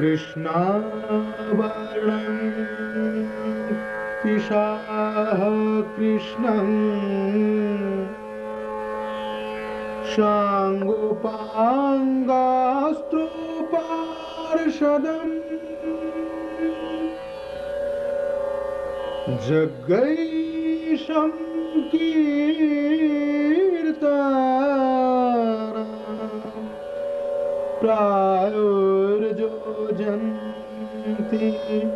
Krishna Varnam Pishaha Krishnam Shangupangastru Parshadam Jagaisham Kirtana Prayurjojanti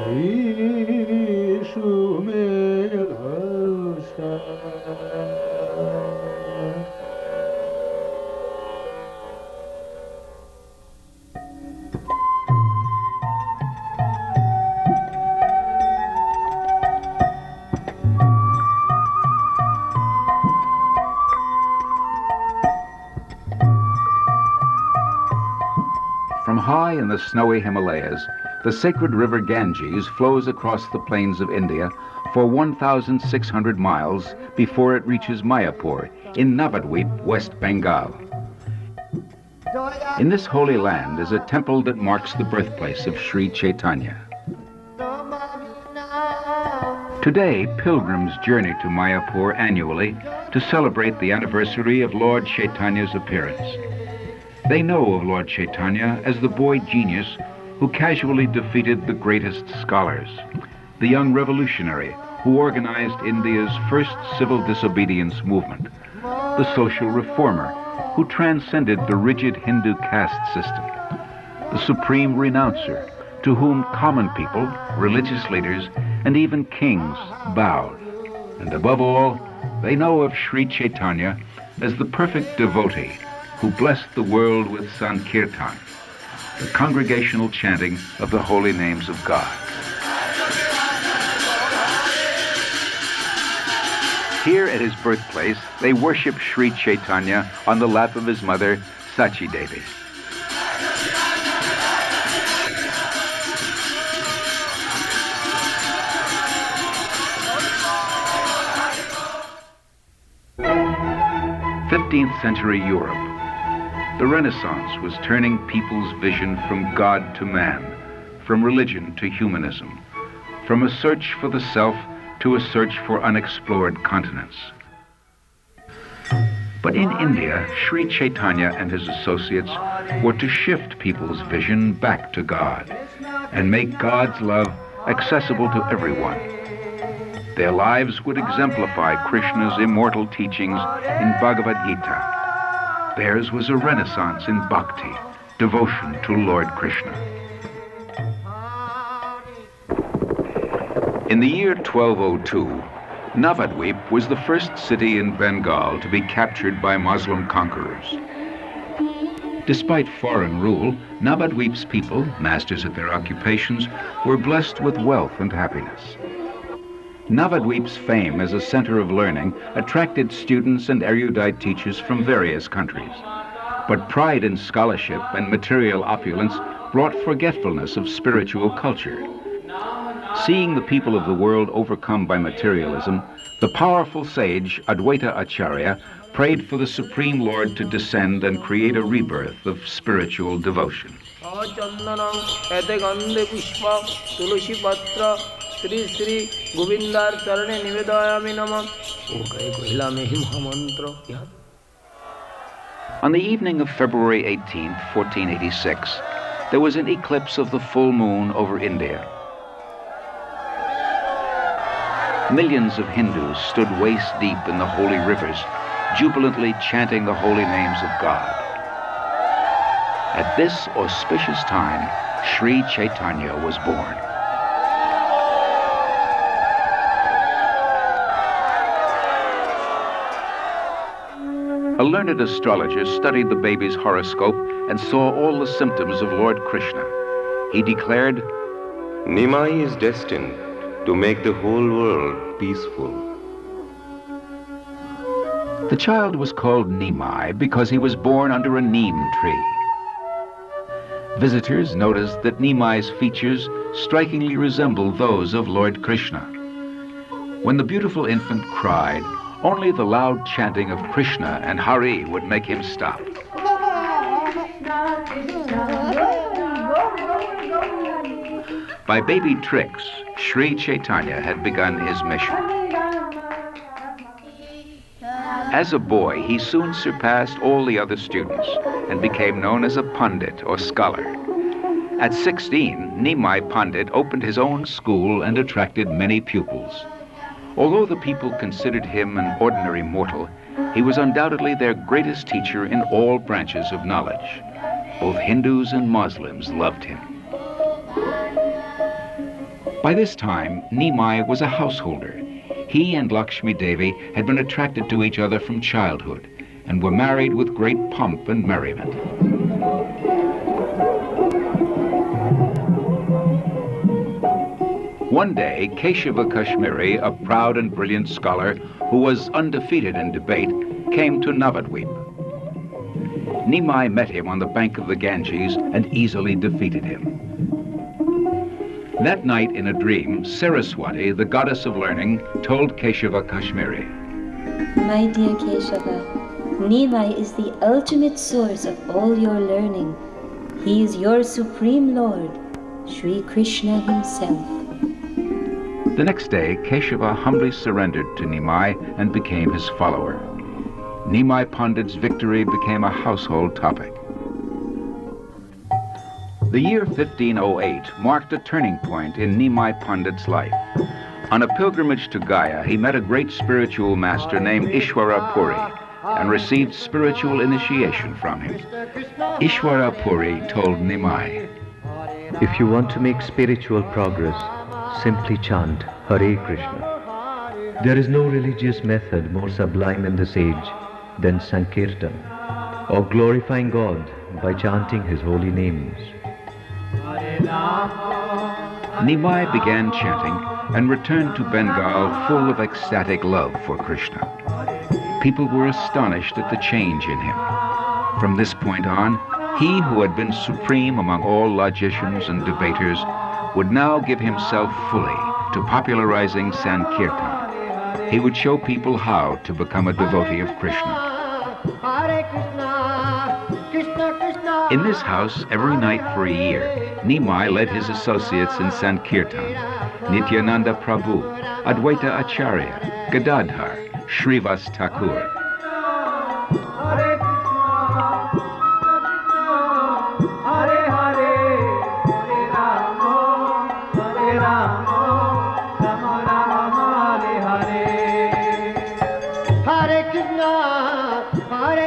Ishu Melasha. From high in the snowy Himalayas, the sacred river Ganges flows across the plains of India for 1,600 miles before it reaches Mayapur in Navadvip, West Bengal. In this holy land is a temple that marks the birthplace of Sri Chaitanya. Today, pilgrims journey to Mayapur annually to celebrate the anniversary of Lord Chaitanya's appearance. They know of Lord Chaitanya as the boy genius who casually defeated the greatest scholars, the young revolutionary who organized India's first civil disobedience movement, the social reformer who transcended the rigid Hindu caste system, the supreme renouncer to whom common people, religious leaders, and even kings bowed. And above all, they know of Sri Chaitanya as the perfect devotee who blessed the world with Sankirtan, the congregational chanting of the holy names of God. Here at his birthplace, they worship Sri Chaitanya on the lap of his mother, Sachi Devi. '15th century Europe. The Renaissance was turning people's vision from God to man, from religion to humanism, from a search for the self to a search for unexplored continents. But in India, Sri Chaitanya and his associates were to shift people's vision back to God and make God's love accessible to everyone. Their lives would exemplify Krishna's immortal teachings in Bhagavad Gita. Theirs was a renaissance in bhakti, devotion to Lord Krishna. In the year 1202, Navadvip was the first city in Bengal to be captured by Muslim conquerors. Despite foreign rule, Navadvip's people, masters at their occupations, were blessed with wealth and happiness. Navadvip's fame as a center of learning attracted students and erudite teachers from various countries. But pride in scholarship and material opulence brought forgetfulness of spiritual culture. Seeing the people of the world overcome by materialism, the powerful sage Advaita Acharya prayed for the Supreme Lord to descend and create a rebirth of spiritual devotion. Sri Sri Govindar Charane Nivedayami Namah. On the evening of February 18, 1486, there was an eclipse of the full moon over India. Millions of Hindus stood waist deep in the holy rivers, jubilantly chanting the holy names of God. At this auspicious time, Sri Chaitanya was born. A learned astrologer studied the baby's horoscope and saw all the symptoms of Lord Krishna. He declared, Nimai is destined to make the whole world peaceful. The child was called Nimai because he was born under a neem tree. Visitors noticed that Nimai's features strikingly resembled those of Lord Krishna. When the beautiful infant cried, only the loud chanting of Krishna and Hari would make him stop. By baby tricks, Sri Chaitanya had begun his mission. As a boy, he soon surpassed all the other students and became known as a Pandit or scholar. At 16, Nimai Pandit opened his own school and attracted many pupils. Although the people considered him an ordinary mortal, he was undoubtedly their greatest teacher in all branches of knowledge. Both Hindus and Muslims loved him. By this time, Nimai was a householder. He and Lakshmi Devi had been attracted to each other from childhood and were married with great pomp and merriment. One day, Keshava Kashmiri, a proud and brilliant scholar who was undefeated in debate, came to Navadvip. Nimai met him on the bank of the Ganges and easily defeated him. That night in a dream, Saraswati, the goddess of learning, told Keshava Kashmiri, My dear Keshava, Nimai is the ultimate source of all your learning. He is your supreme lord, Sri Krishna himself. The next day, Keshava humbly surrendered to Nimai and became his follower. Nimai Pandit's victory became a household topic. The year 1508 marked a turning point in Nimai Pandit's life. On a pilgrimage to Gaya, he met a great spiritual master named Ishwara Puri and received spiritual initiation from him. Ishwara Puri told Nimai, If you want to make spiritual progress, simply chant Hare Krishna. There is no religious method more sublime in this age than Sankirtan, or glorifying God by chanting His holy names. Nimai began chanting and returned to Bengal full of ecstatic love for Krishna. People were astonished at the change in him. From this point on, he who had been supreme among all logicians and debaters would now give himself fully to popularizing Sankirtan. He would show people how to become a devotee of Krishna. In this house, every night for a year, Nimai led his associates in Sankirtan: Nityananda Prabhu, Advaita Acharya, Gadadhar, Srivas Thakur.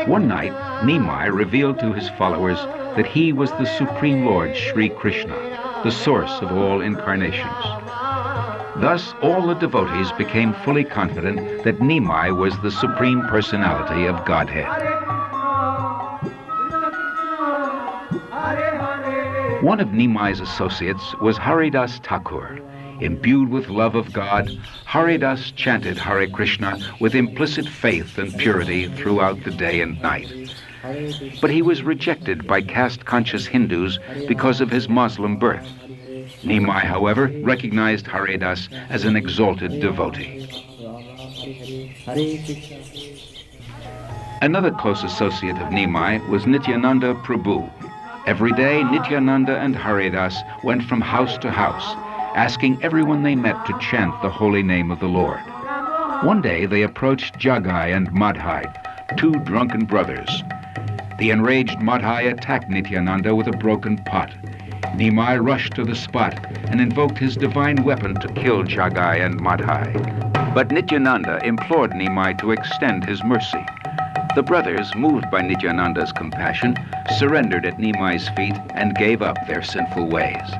One night, Nimai revealed to his followers that he was the Supreme Lord Sri Krishna, the source of all incarnations. Thus, all the devotees became fully confident that Nimai was the Supreme Personality of Godhead. One of Nimai's associates was Haridas Thakur. Imbued with love of God, Haridas chanted Hare Krishna with implicit faith and purity throughout the day and night. But he was rejected by caste-conscious Hindus because of his Muslim birth. Nimai, however, recognized Haridas as an exalted devotee. Another close associate of Nimai was Nityananda Prabhu. Every day, Nityananda and Haridas went from house to house, asking everyone they met to chant the holy name of the Lord. One day they approached Jagai and Madhai, two drunken brothers. The enraged Madhai attacked Nityananda with a broken pot. Nimai rushed to the spot and invoked his divine weapon to kill Jagai and Madhai. But Nityananda implored Nimai to extend his mercy. The brothers, moved by Nityananda's compassion, surrendered at Nimai's feet and gave up their sinful ways.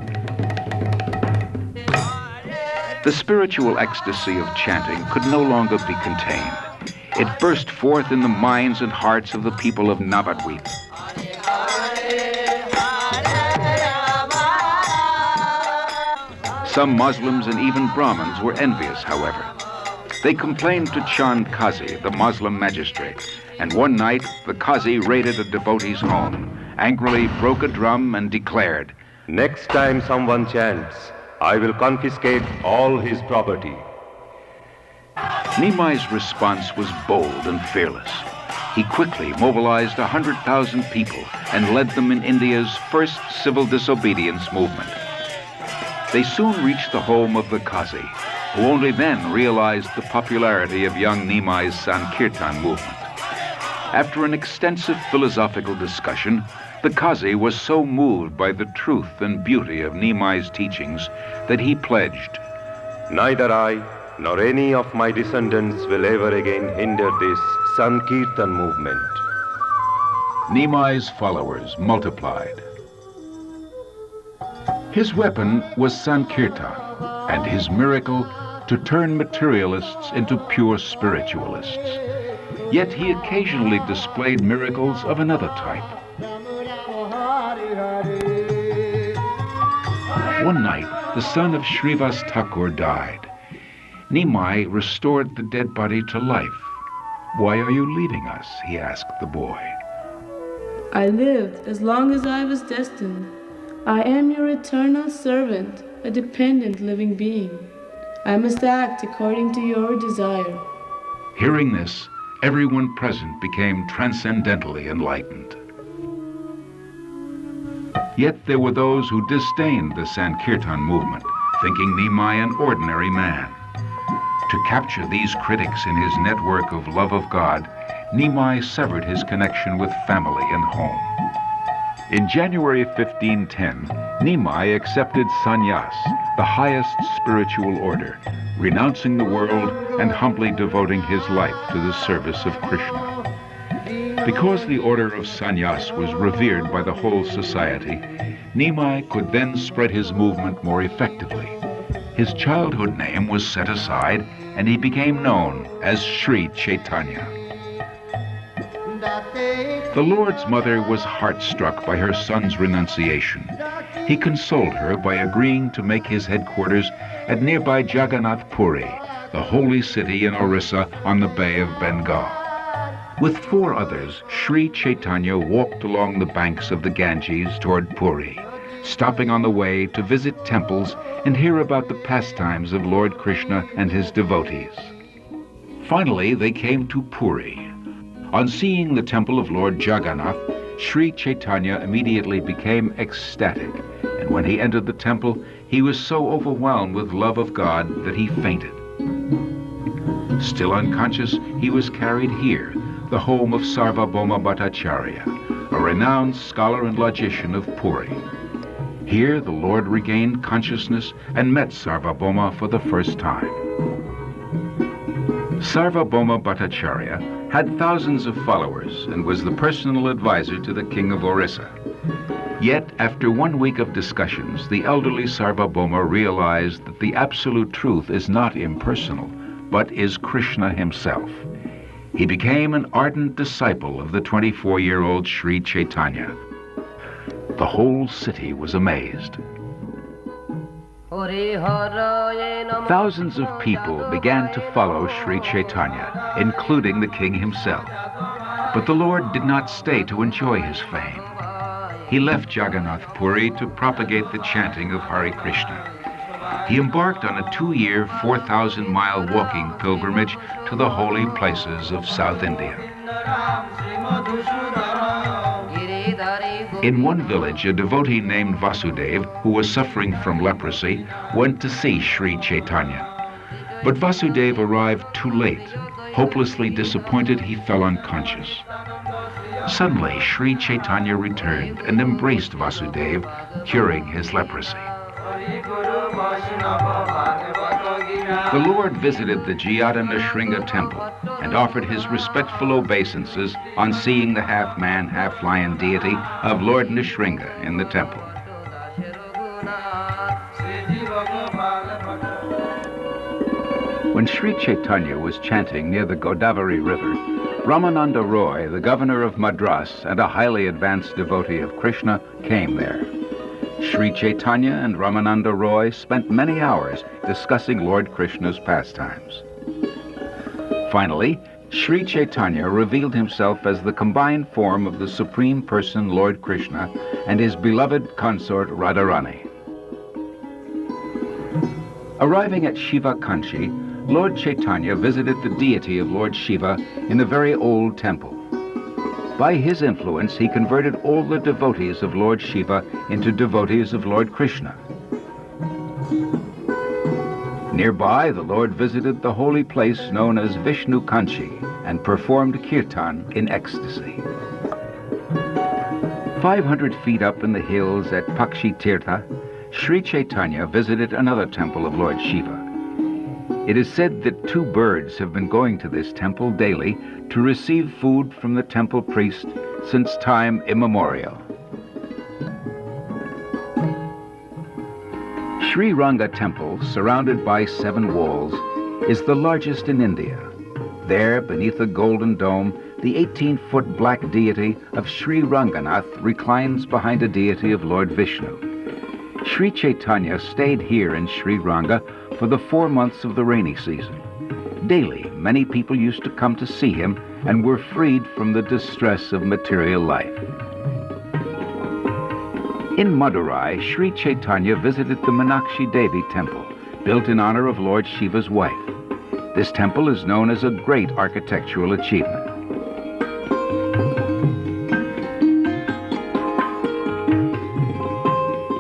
The spiritual ecstasy of chanting could no longer be contained. It burst forth in the minds and hearts of the people of Navadvip. Some Muslims and even Brahmins were envious, however. They complained to Chand Qazi, the Muslim magistrate, and one night the Qazi raided a devotee's home, angrily broke a drum and declared, Next time someone chants, I will confiscate all his property. Nimai's response was bold and fearless. He quickly mobilized 100,000 people and led them in India's first civil disobedience movement. They soon reached the home of the Qazi, who only then realized the popularity of young Nimai's Sankirtan movement. After an extensive philosophical discussion, the Qazi was so moved by the truth and beauty of Nimai's teachings that he pledged, Neither I nor any of my descendants will ever again hinder this Sankirtan movement. Nimai's followers multiplied. His weapon was Sankirtan, and his miracle to turn materialists into pure spiritualists. Yet he occasionally displayed miracles of another type. One night, the son of Srivas Thakur died. Nimai restored the dead body to life. Why are you leaving us? He asked the boy. I lived as long as I was destined. I am your eternal servant, a dependent living being. I must act according to your desire. Hearing this, everyone present became transcendently enlightened. Yet there were those who disdained the Sankirtan movement, thinking Nimai an ordinary man. To capture these critics in his network of love of God, Nimai severed his connection with family and home. In January 1510, Nimai accepted sannyas, the highest spiritual order, renouncing the world and humbly devoting his life to the service of Krishna. Because the order of sannyas was revered by the whole society, Nimai could then spread his movement more effectively. His childhood name was set aside, and he became known as Sri Chaitanya. The Lord's mother was heart-struck by her son's renunciation. He consoled her by agreeing to make his headquarters at nearby Jagannath Puri, the holy city in Orissa on the Bay of Bengal. With 4 others, Sri Chaitanya walked along the banks of the Ganges toward Puri, stopping on the way to visit temples and hear about the pastimes of Lord Krishna and his devotees. Finally, they came to Puri. On seeing the temple of Lord Jagannath, Sri Chaitanya immediately became ecstatic, and when he entered the temple, he was so overwhelmed with love of God that he fainted. Still unconscious, he was carried here, the home of Sarvabhauma Bhattacharya, a renowned scholar and logician of Puri. Here, the Lord regained consciousness and met Sarvabhauma for the first time. Sarvabhauma Bhattacharya had thousands of followers and was the personal advisor to the king of Orissa. Yet, after 1 week of discussions, the elderly Sarvabhauma realized that the absolute truth is not impersonal, but is Krishna himself. He became an ardent disciple of the 24-year-old Sri Chaitanya. The whole city was amazed. Thousands of people began to follow Sri Chaitanya, including the king himself. But the Lord did not stay to enjoy his fame. He left Jagannath Puri to propagate the chanting of Hare Krishna. He embarked on a 2-year, 4,000-mile walking pilgrimage to the holy places of South India. In one village, a devotee named Vasudev, who was suffering from leprosy, went to see Sri Chaitanya. But Vasudev arrived too late. Hopelessly disappointed, he fell unconscious. Suddenly, Sri Chaitanya returned and embraced Vasudev, curing his leprosy. The Lord visited the Jayadhanashringa temple and offered his respectful obeisances on seeing the half-man, half-lion deity of Lord Nishringa in the temple. When Sri Chaitanya was chanting near the Godavari River, Ramananda Roy, the governor of Madras and a highly advanced devotee of Krishna, came there. Sri Chaitanya and Ramananda Roy spent many hours discussing Lord Krishna's pastimes. Finally, Sri Chaitanya revealed himself as the combined form of the Supreme Person, Lord Krishna, and his beloved consort, Radharani. Arriving at Shiva Kanchi, Lord Chaitanya visited the deity of Lord Shiva in a very old temple. By his influence, he converted all the devotees of Lord Shiva into devotees of Lord Krishna. Nearby, the Lord visited the holy place known as Vishnu Kanchi and performed kirtan in ecstasy. 500 feet up in the hills at Pakshi Tirtha, Sri Chaitanya visited another temple of Lord Shiva. It is said that 2 birds have been going to this temple daily to receive food from the temple priest since time immemorial. Sri Ranga Temple, surrounded by 7 walls, is the largest in India. There, beneath a golden dome, the 18-foot black deity of Sri Ranganath reclines behind a deity of Lord Vishnu. Sri Chaitanya stayed here in Sri Ranga for the 4 months of the rainy season. Daily, many people used to come to see him and were freed from the distress of material life. In Madurai, Sri Chaitanya visited the Meenakshi Devi temple, built in honor of Lord Shiva's wife. This temple is known as a great architectural achievement.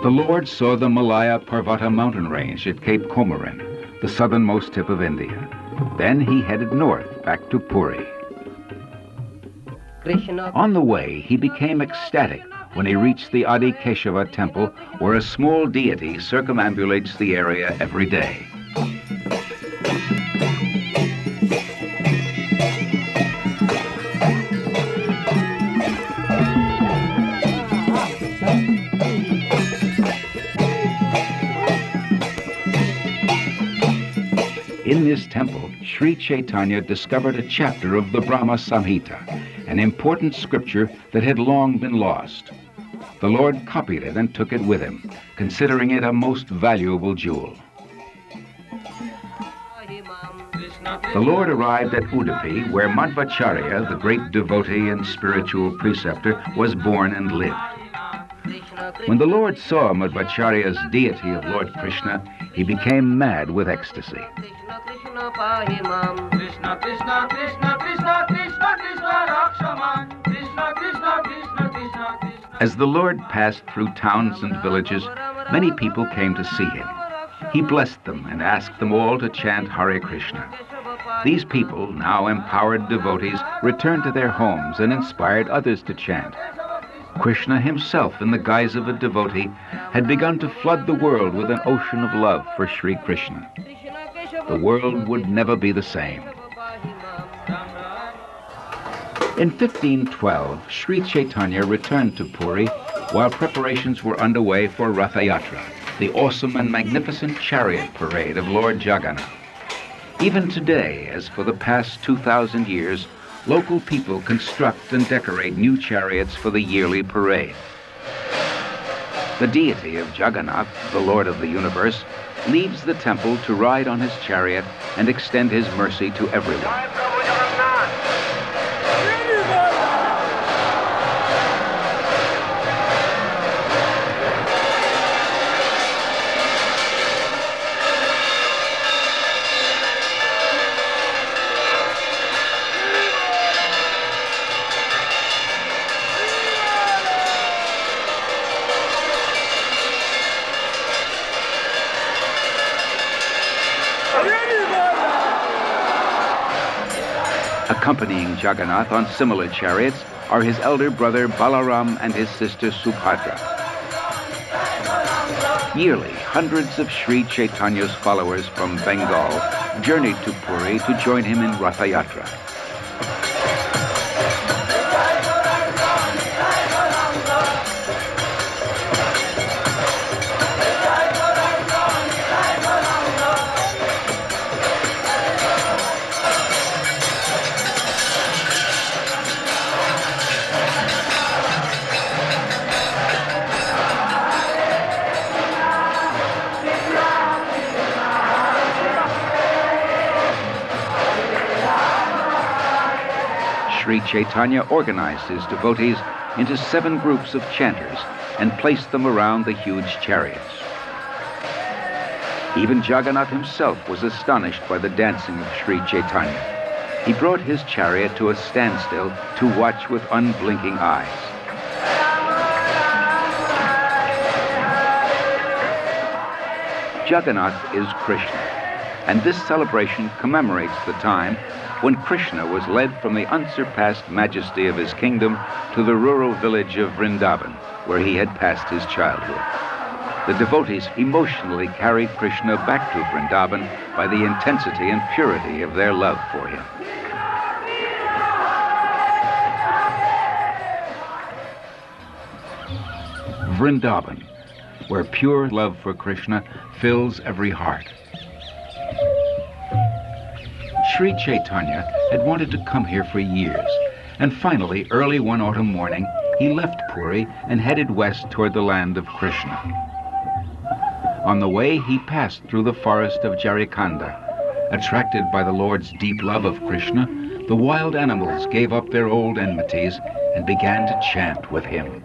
The Lord saw the Malaya Parvata mountain range at Cape Comorin, the southernmost tip of India. Then he headed north, back to Puri. On the way, he became ecstatic when he reached the Adi Keshava temple, where a small deity circumambulates the area every day. In this temple, Sri Chaitanya discovered a chapter of the Brahma Samhita, an important scripture that had long been lost. The Lord copied it and took it with him, considering it a most valuable jewel. The Lord arrived at Udupi, where Madhvacharya, the great devotee and spiritual preceptor, was born and lived. When the Lord saw Madhvacharya's deity of Lord Krishna, he became mad with ecstasy. As the Lord passed through towns and villages, many people came to see him. He blessed them and asked them all to chant Hare Krishna. These people, now empowered devotees, returned to their homes and inspired others to chant. Krishna himself, in the guise of a devotee, had begun to flood the world with an ocean of love for Sri Krishna. The world would never be the same. In 1512, Sri Chaitanya returned to Puri while preparations were underway for Ratha Yatra, the awesome and magnificent chariot parade of Lord Jagannath. Even today, as for the past 2,000 years, local people construct and decorate new chariots for the yearly parade. The deity of Jagannath, the Lord of the universe, leaves the temple to ride on his chariot and extend his mercy to everyone. Accompanying Jagannath on similar chariots are his elder brother Balaram and his sister Subhadra. Yearly, hundreds of Sri Chaitanya's followers from Bengal journeyed to Puri to join him in Ratha Yatra. Sri Chaitanya organized his devotees into 7 groups of chanters and placed them around the huge chariots. Even Jagannath himself was astonished by the dancing of Sri Chaitanya. He brought his chariot to a standstill to watch with unblinking eyes. Jagannath is Krishna, and this celebration commemorates the time when Krishna was led from the unsurpassed majesty of his kingdom to the rural village of Vrindavan, where he had passed his childhood. The devotees emotionally carried Krishna back to Vrindavan by the intensity and purity of their love for him. Vrindavan, where pure love for Krishna fills every heart. Sri Chaitanya had wanted to come here for years, and finally, early one autumn morning, he left Puri and headed west toward the land of Krishna. On the way, he passed through the forest of Jarikanda. Attracted by the Lord's deep love of Krishna, the wild animals gave up their old enmities and began to chant with him.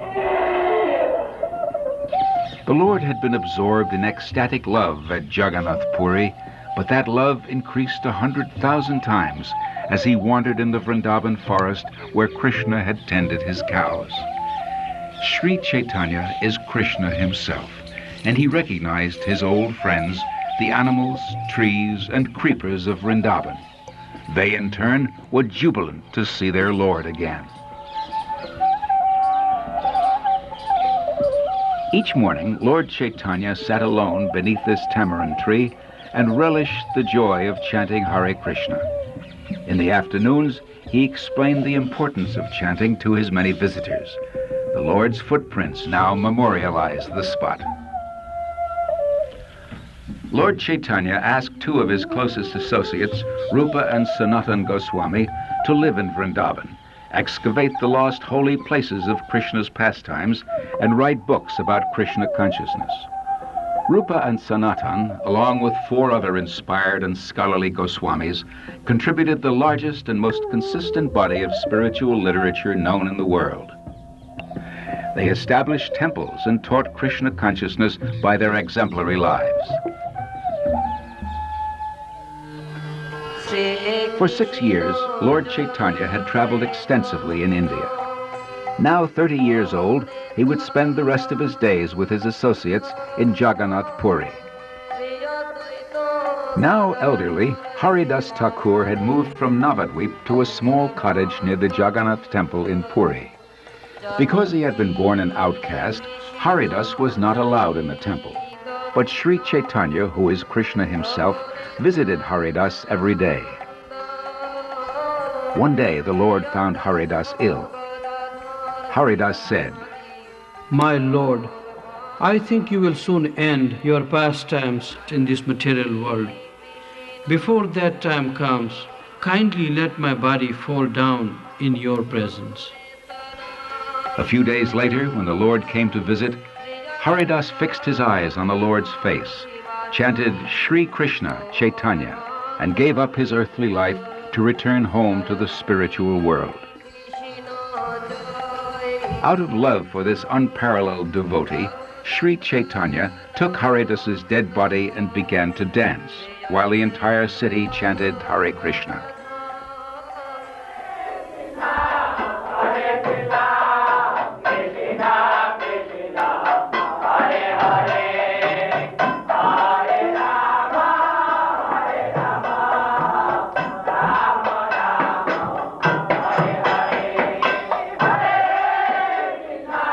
The Lord had been absorbed in ecstatic love at Jagannath Puri, but that love increased 100,000 times as he wandered in the Vrindavan forest where Krishna had tended his cows. Sri Chaitanya is Krishna himself, and he recognized his old friends, the animals, trees, and creepers of Vrindavan. They, in turn, were jubilant to see their Lord again. Each morning, Lord Chaitanya sat alone beneath this tamarind tree and relished the joy of chanting Hare Krishna. In the afternoons, he explained the importance of chanting to his many visitors. The Lord's footprints now memorialize the spot. Lord Chaitanya asked two of his closest associates, Rupa and Sanatan Goswami, to live in Vrindavan, excavate the lost holy places of Krishna's pastimes, and write books about Krishna consciousness. Rupa and Sanatan, along with 4 other inspired and scholarly Goswamis, contributed the largest and most consistent body of spiritual literature known in the world. They established temples and taught Krishna consciousness by their exemplary lives. For 6 years, Lord Chaitanya had traveled extensively in India. Now 30 years old, he would spend the rest of his days with his associates in Jagannath Puri. Now elderly, Haridas Thakur had moved from Navadvip to a small cottage near the Jagannath temple in Puri. Because he had been born an outcast, Haridas was not allowed in the temple. But Sri Chaitanya, who is Krishna himself, visited Haridas every day. One day, the Lord found Haridas ill. Haridas said, "My Lord, I think you will soon end your pastimes in this material world. Before that time comes, kindly let my body fall down in your presence." A few days later, when the Lord came to visit, Haridas fixed his eyes on the Lord's face, chanted Shri Krishna Chaitanya, and gave up his earthly life to return home to the spiritual world. Out of love for this unparalleled devotee, Sri Chaitanya took Haridas's dead body and began to dance, while the entire city chanted Hare Krishna.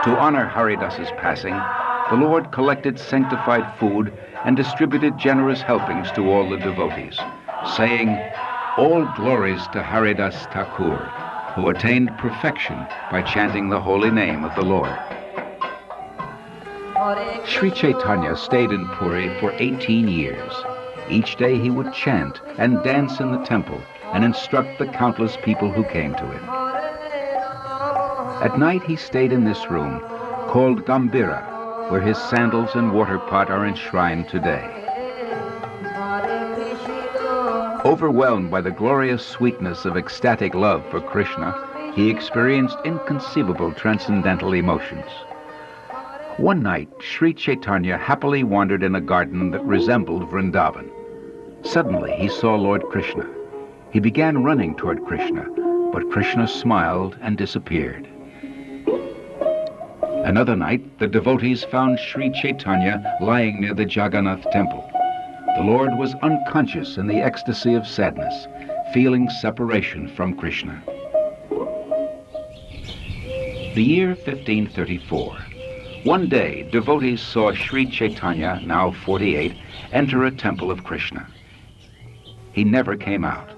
To honor Haridas's passing, the Lord collected sanctified food and distributed generous helpings to all the devotees, saying, "All glories to Haridas Thakur, who attained perfection by chanting the holy name of the Lord." Sri Chaitanya stayed in Puri for 18 years. Each day he would chant and dance in the temple and instruct the countless people who came to him. At night he stayed in this room, called Gambira, where his sandals and water pot are enshrined today. Overwhelmed by the glorious sweetness of ecstatic love for Krishna, he experienced inconceivable transcendental emotions. One night, Sri Chaitanya happily wandered in a garden that resembled Vrindavan. Suddenly he saw Lord Krishna. He began running toward Krishna, but Krishna smiled and disappeared. Another night, the devotees found Sri Chaitanya lying near the Jagannath temple. The Lord was unconscious in the ecstasy of sadness, feeling separation from Krishna. The year 1534. One day, devotees saw Sri Chaitanya, now 48, enter a temple of Krishna. He never came out.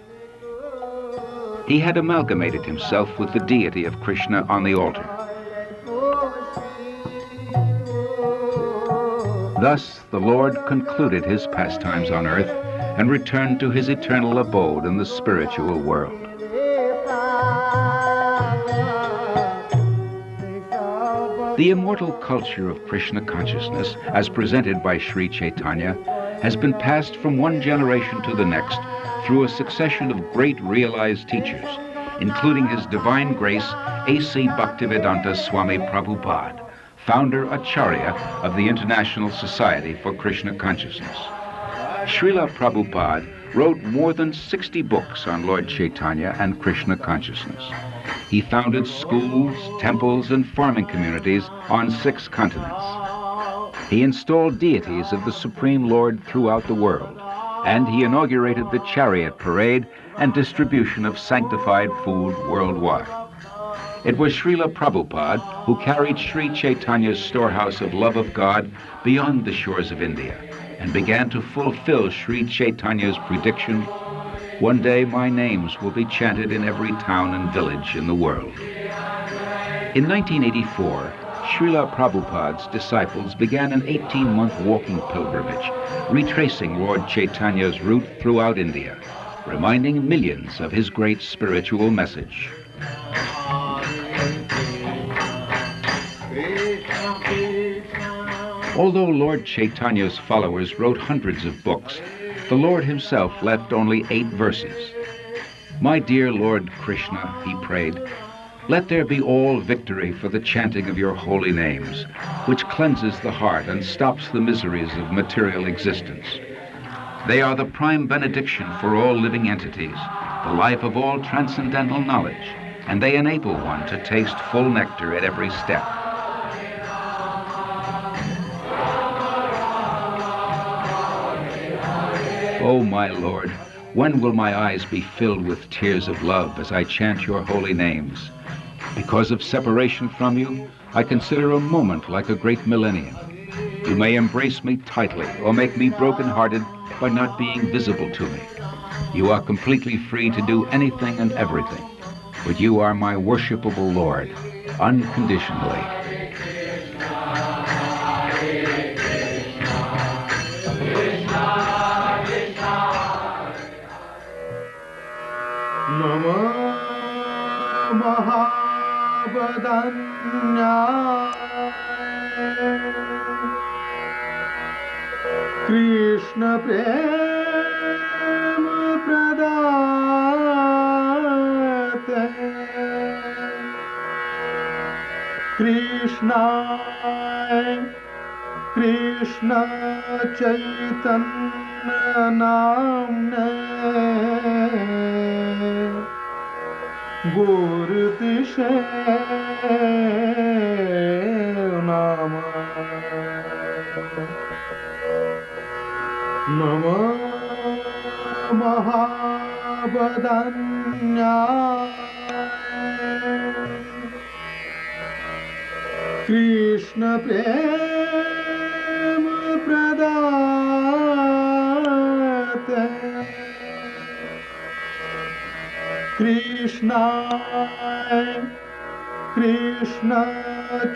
He had amalgamated himself with the deity of Krishna on the altar. Thus, the Lord concluded his pastimes on earth and returned to his eternal abode in the spiritual world. The immortal culture of Krishna consciousness, as presented by Sri Chaitanya, has been passed from one generation to the next through a succession of great realized teachers, including His Divine Grace A.C. Bhaktivedanta Swami Prabhupada, founder Acharya of the International Society for Krishna Consciousness. Srila Prabhupada wrote more than 60 books on Lord Chaitanya and Krishna consciousness. He founded schools, temples, and farming communities on 6 continents. He installed deities of the Supreme Lord throughout the world, and he inaugurated the chariot parade and distribution of sanctified food worldwide. It was Srila Prabhupada who carried Sri Chaitanya's storehouse of love of God beyond the shores of India and began to fulfill Sri Chaitanya's prediction, "One day my names will be chanted in every town and village in the world." In 1984, Srila Prabhupada's disciples began an 18-month walking pilgrimage, retracing Lord Chaitanya's route throughout India, reminding millions of his great spiritual message. Although Lord Chaitanya's followers wrote hundreds of books, the Lord himself left only 8 verses. "My dear Lord Krishna," he prayed, "let there be all victory for the chanting of your holy names, which cleanses the heart and stops the miseries of material existence. They are the prime benediction for all living entities, the life of all transcendental knowledge, and they enable one to taste full nectar at every step." Oh, my Lord, when will my eyes be filled with tears of love as I chant your holy names? Because of separation from you, I consider a moment like a great millennium. You may embrace me tightly or make me broken-hearted by not being visible to me. You are completely free to do anything and everything, but you are my worshipable Lord, unconditionally. Namah Mahabodhanyaya Krishna Prema Pradate Krishna Krishna Chaitanya Namne Gurtishe Namah Namah Mahabodhanyaya Krishna Prema Pradate Krishna Krishna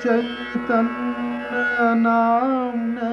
Chaitanya Namne